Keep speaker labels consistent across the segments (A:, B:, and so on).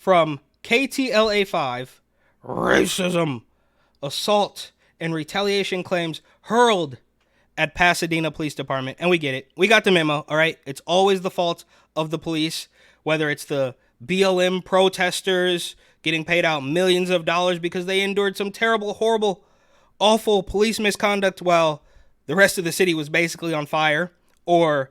A: from KTLA 5, racism, assault, and retaliation claims hurled at Pasadena Police Department. And we get it. We got the memo, all right? It's always the fault of the police, whether it's the BLM protesters getting paid out millions of dollars because they endured some terrible, horrible, awful police misconduct while the rest of the city was basically on fire, or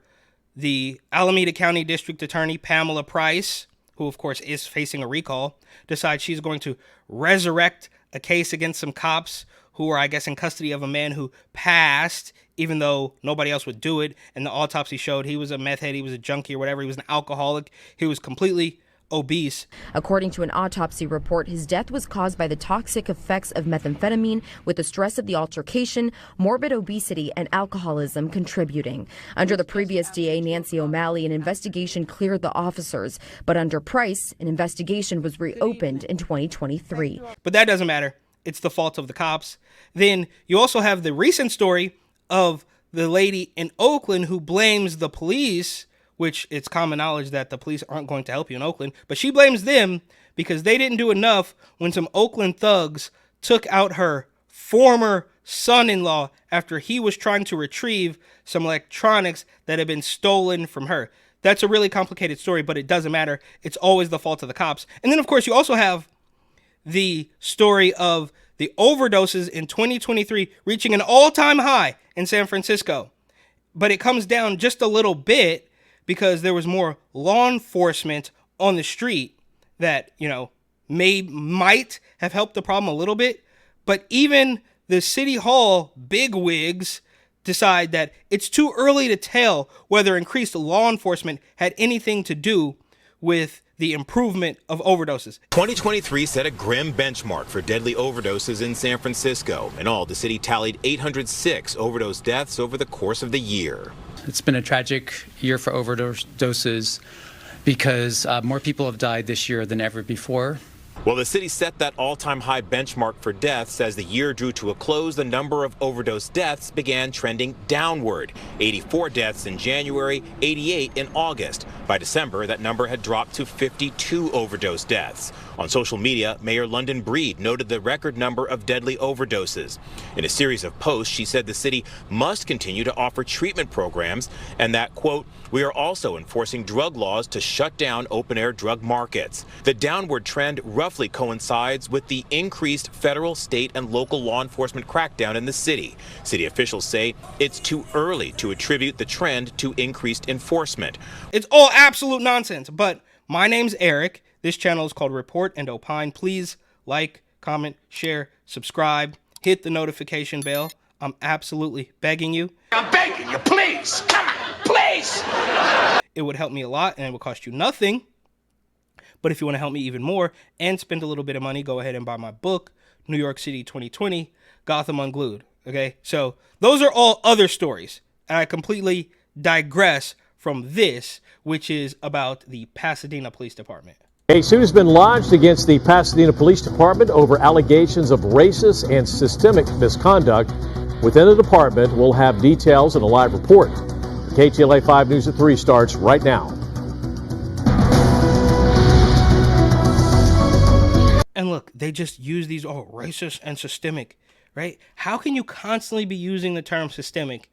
A: the Alameda County District Attorney, Pamela Price, who of course is facing a recall, decides she's going to resurrect a case against some cops who were, I guess, in custody of a man who passed, even though nobody else would do it. And the autopsy showed he was a meth head, he was a junkie or whatever, he was an alcoholic, he was completely obese.
B: According to an autopsy report, his death was caused by the toxic effects of methamphetamine, with the stress of the altercation, morbid obesity, and alcoholism contributing. Under the previous DA, Nancy O'Malley, an investigation cleared the officers, but under Price, an investigation was reopened in 2023.
A: But that doesn't matter. It's the fault of the cops. Then you also have the recent story of the lady in Oakland who blames the police, which it's common knowledge that the police aren't going to help you in Oakland, but she blames them because they didn't do enough when some Oakland thugs took out her former son-in-law after he was trying to retrieve some electronics that had been stolen from her. That's a really complicated story, but it doesn't matter. It's always the fault of the cops. And then, of course, you also have the story of the overdoses in 2023 reaching an all-time high in San Francisco. But it comes down just a little bit because there was more law enforcement on the street that, might have helped the problem a little bit. But even the city hall bigwigs decide that it's too early to tell whether increased law enforcement had anything to do with the improvement of overdoses.
C: 2023 set a grim benchmark for deadly overdoses in San Francisco. In all, the city tallied 806 overdose deaths over the course of the year.
D: It's been a tragic year for overdoses because more people have died this year than ever before.
C: Well, the city set that all-time high benchmark for deaths. As the year drew to a close, the number of overdose deaths began trending downward. 84 deaths in January, 88 in August. By December, that number had dropped to 52 overdose deaths. On social media, Mayor London Breed noted the record number of deadly overdoses. In a series of posts, she said the city must continue to offer treatment programs and that, quote, "We are also enforcing drug laws to shut down open-air drug markets." The downward trend roughly coincides with the increased federal, state, and local law enforcement crackdown in the city. City officials say it's too early to attribute the trend to increased enforcement.
A: It's all absolute nonsense, but my name's Eric. This channel is called Report and Opine. Please like, comment, share, subscribe, hit the notification bell. I'm absolutely begging you.
E: I'm begging you, please. Come on, please.
A: It would help me a lot and it would cost you nothing. But if you want to help me even more and spend a little bit of money, go ahead and buy my book, New York City 2020, Gotham Unglued. Okay, so those are all other stories. And I completely digress from this, which is about the Pasadena Police Department.
F: A suit has been lodged against the Pasadena Police Department over allegations of racist and systemic misconduct within the department. We'll have details in a live report. KTLA 5 News at 3 starts right now.
A: And look, they just use these, racist and systemic, right? How can you constantly be using the term systemic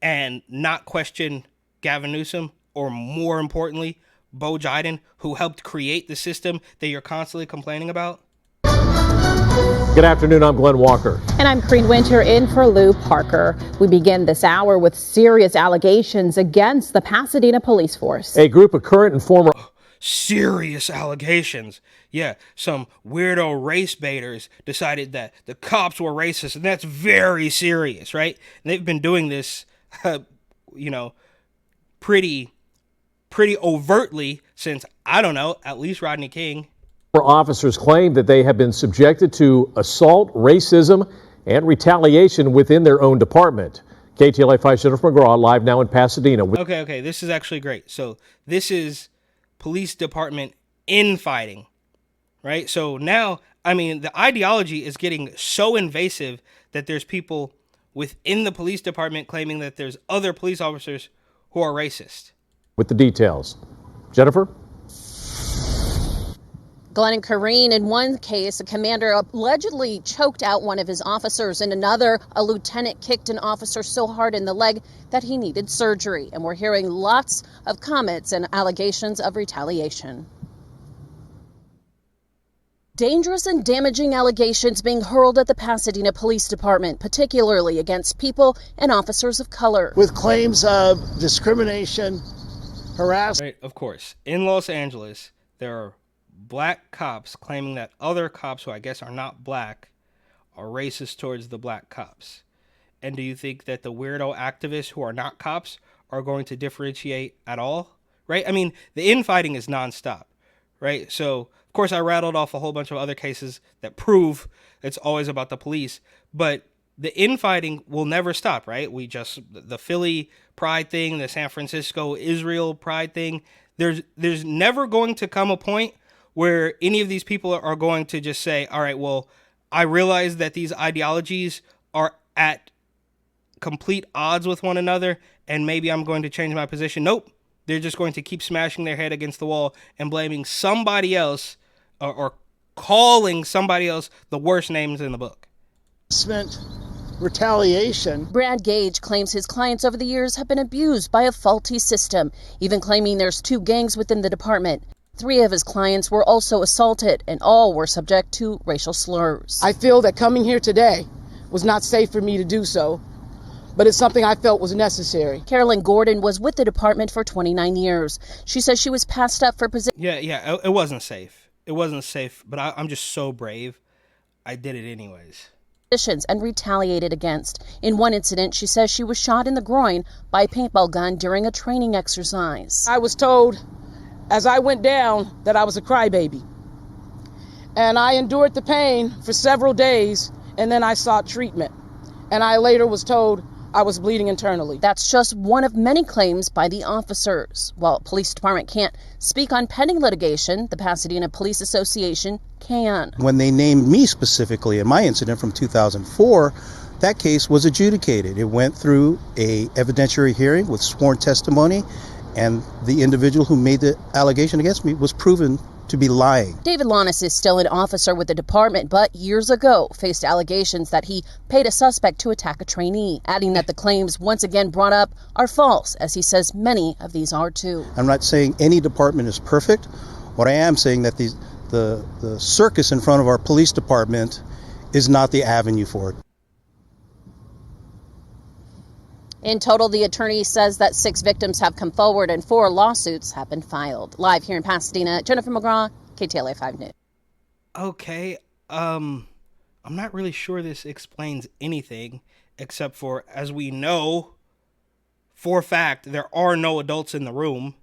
A: and not question Gavin Newsom, or more importantly, Bo Jiden, who helped create the system that you're constantly complaining about?
F: Good afternoon, I'm Glenn Walker.
G: And I'm Creed Winter in for Lou Parker. We begin this hour with serious allegations against the Pasadena police force.
F: A group of current and former...
A: Serious allegations. Yeah, some weirdo race baiters decided that the cops were racist, and that's very serious, right? And they've been doing this, pretty overtly since, I don't know, at least Rodney King.
F: Officers claim that they have been subjected to assault, racism, and retaliation within their own department. KTLA 5 Jennifer McGraw live now in Pasadena.
A: Okay, this is actually great. So this is police department infighting, right? So now, the ideology is getting so invasive that there's people within the police department claiming that there's other police officers who are racist.
F: With the details. Jennifer?
G: Glenn and Kareen, in one case, a commander allegedly choked out one of his officers. In another, a lieutenant kicked an officer so hard in the leg that he needed surgery. And we're hearing lots of comments and allegations of retaliation. Dangerous and damaging allegations being hurled at the Pasadena Police Department, particularly against people and officers of color.
H: With claims of discrimination, harassment.
A: Right, of course. In Los Angeles, there are black cops claiming that other cops who I guess are not black are racist towards the black cops. And do you think that the weirdo activists who are not cops are going to differentiate at all? Right? I mean, the infighting is nonstop, right? So, of course, I rattled off a whole bunch of other cases that prove it's always about the police, but the infighting will never stop, right? The Philly pride thing, the San Francisco Israel pride thing, there's never going to come a point where any of these people are going to just say, all right, well, I realize that these ideologies are at complete odds with one another, and maybe I'm going to change my position. Nope. They're just going to keep smashing their head against the wall and blaming somebody else or calling somebody else the worst names in the book.
H: Retaliation.
G: Brad Gage claims his clients over the years have been abused by a faulty system, even claiming there's 2 gangs within the department. 3 of his clients were also assaulted, and all were subject to racial slurs.
I: I feel that coming here today was not safe for me to do so, but it's something I felt was necessary.
G: Carolyn Gordon was with the department for 29 years. She says she was passed up for position.
A: Yeah, it wasn't safe. It wasn't safe, but I'm just so brave. I did it anyways.
G: And retaliated against. In one incident, she says she was shot in the groin by a paintball gun during a training exercise.
I: I was told as I went down that I was a crybaby. And I endured the pain for several days, and then I sought treatment. And I later was told I was bleeding internally.
G: That's just one of many claims by the officers. While the police department can't speak on pending litigation, the Pasadena Police Association can.
J: When they named me specifically in my incident from 2004, that case was adjudicated. It went through a evidentiary hearing with sworn testimony, and the individual who made the allegation against me was proven to be lying.
G: David Lannis is still an officer with the department, but years ago faced allegations that he paid a suspect to attack a trainee, adding that the claims once again brought up are false, as he says many of these are too.
J: I'm not saying any department is perfect. What I am saying that the circus in front of our police department is not the avenue for it.
G: In total, the attorney says that 6 victims have come forward and 4 lawsuits have been filed. Live here in Pasadena, Jennifer McGraw, KTLA 5 News.
A: Okay, I'm not really sure this explains anything, except for, as we know, for a fact, there are no adults in the room.